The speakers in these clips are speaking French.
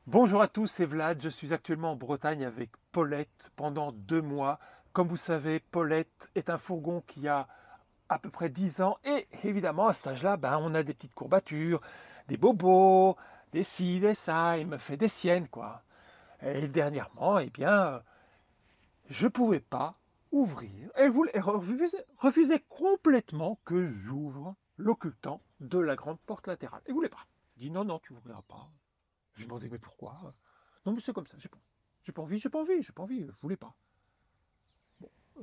Bonjour à tous, c'est Vlad. Je suis actuellement en Bretagne avec Paulette pendant 2 mois. Comme vous savez, Paulette est un fourgon qui a à peu près 10 ans et évidemment à cet âge-là, on a des petites courbatures, des bobos, des ci, des ça, il me fait des siennes quoi. Et dernièrement, je pouvais pas ouvrir. Elle refusait complètement que j'ouvre l'occultant de la grande porte latérale. Elle voulait pas. Elle dit non, non, tu ouvriras pas. Je lui demandais mais pourquoi? Non mais c'est comme ça, j'ai pas envie, je voulais pas.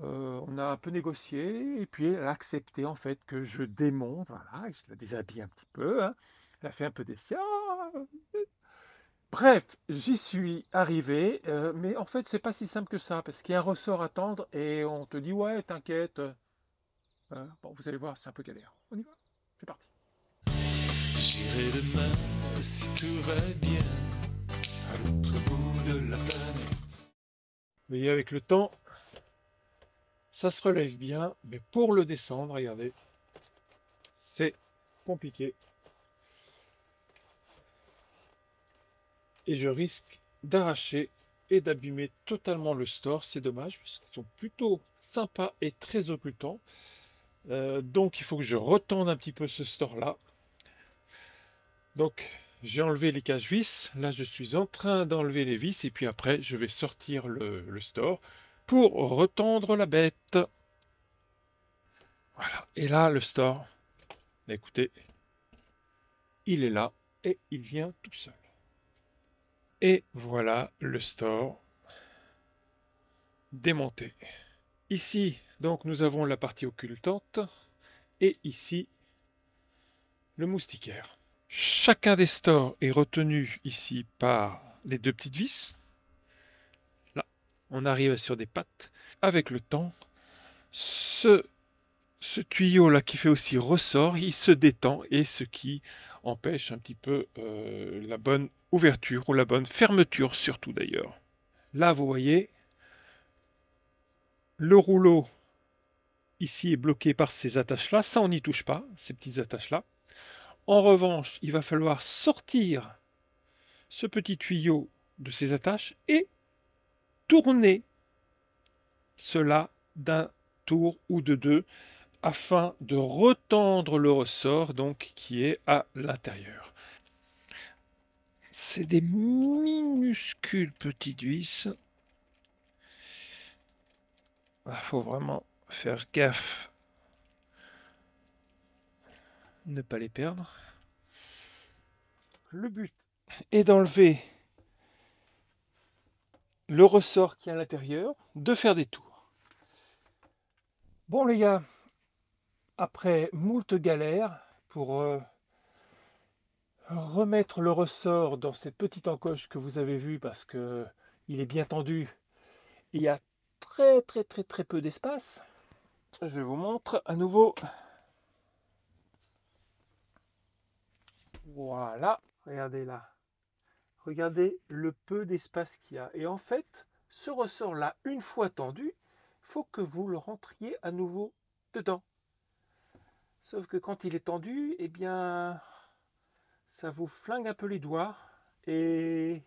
On a un peu négocié et puis elle a accepté en fait que je démonte, voilà, je la déshabille un petit peu, hein. Elle a fait un peu d'essai. Bref, j'y suis arrivé, mais en fait c'est pas si simple que ça parce qu'il y a un ressort à tendre et on te dit ouais t'inquiète. Voilà. Bon vous allez voir c'est un peu galère. On y va, c'est parti. J'irai demain si tout va bien à l'autre bout de la planète. Vous voyez avec le temps, ça se relève bien, mais pour le descendre, regardez, c'est compliqué. Et je risque d'arracher et d'abîmer totalement le store. C'est dommage, parce qu'ils sont plutôt sympas et très occultants. Donc il faut que je retende un petit peu ce store-là. Donc j'ai enlevé les cache-vis. Là, je suis en train d'enlever les vis. Et puis après, je vais sortir le store pour retendre la bête. Voilà. Et là, le store, écoutez, il est là et il vient tout seul. Et voilà le store démonté. Ici, donc, nous avons la partie occultante et ici, le moustiquaire. Chacun des stores est retenu ici par les deux petites vis. Là, on arrive sur des pattes. Avec le temps, ce tuyau-là qui fait aussi ressort, il se détend et ce qui empêche un petit peu la bonne ouverture ou la bonne fermeture surtout d'ailleurs. Là, vous voyez, le rouleau ici est bloqué par ces attaches-là. Ça, on n'y touche pas, ces petites attaches-là. En revanche, il va falloir sortir ce petit tuyau de ces attaches et tourner cela d'un tour ou de deux afin de retendre le ressort donc qui est à l'intérieur. C'est des minuscules petites vis. Il faut vraiment faire gaffe, ne pas les perdre. Le but est d'enlever le ressort qui est à l'intérieur, de faire des tours. Bon les gars, après moult galères pour remettre le ressort dans cette petite encoche que vous avez vue parce que il est bien tendu, il y a très peu d'espace. Je vous montre à nouveau. Voilà, regardez là. Regardez le peu d'espace qu'il y a. Et en fait, ce ressort-là, une fois tendu, il faut que vous le rentriez à nouveau dedans. Sauf que quand il est tendu, eh bien, ça vous flingue un peu les doigts. Et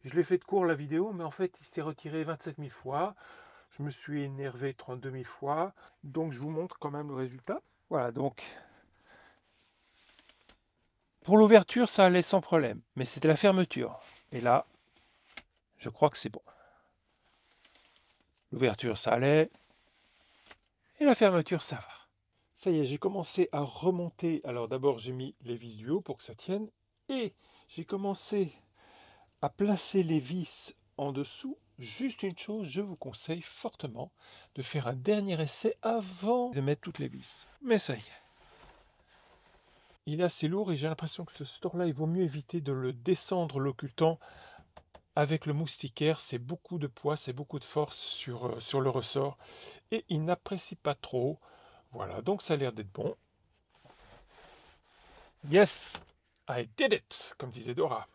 je l'ai fait de court la vidéo, mais en fait, il s'est retiré 27 000 fois. Je me suis énervé 32 000 fois. Donc, je vous montre quand même le résultat. Voilà, donc, pour l'ouverture, ça allait sans problème. Mais c'était la fermeture. Et là, je crois que c'est bon. L'ouverture, ça allait. Et la fermeture, ça va. Ça y est, j'ai commencé à remonter. Alors d'abord, j'ai mis les vis du haut pour que ça tienne. Et j'ai commencé à placer les vis en dessous. Juste une chose, je vous conseille fortement de faire un dernier essai avant de mettre toutes les vis. Mais ça y est. Il est assez lourd et j'ai l'impression que ce store-là, il vaut mieux éviter de le descendre l'occultant avec le moustiquaire. C'est beaucoup de poids, c'est beaucoup de force sur le ressort. Et il n'apprécie pas trop. Voilà, donc ça a l'air d'être bon. Yes, I did it, comme disait Dora.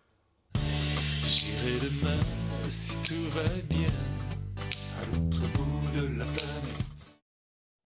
J'irai demain si tout va bien à l'autre bout de la planète.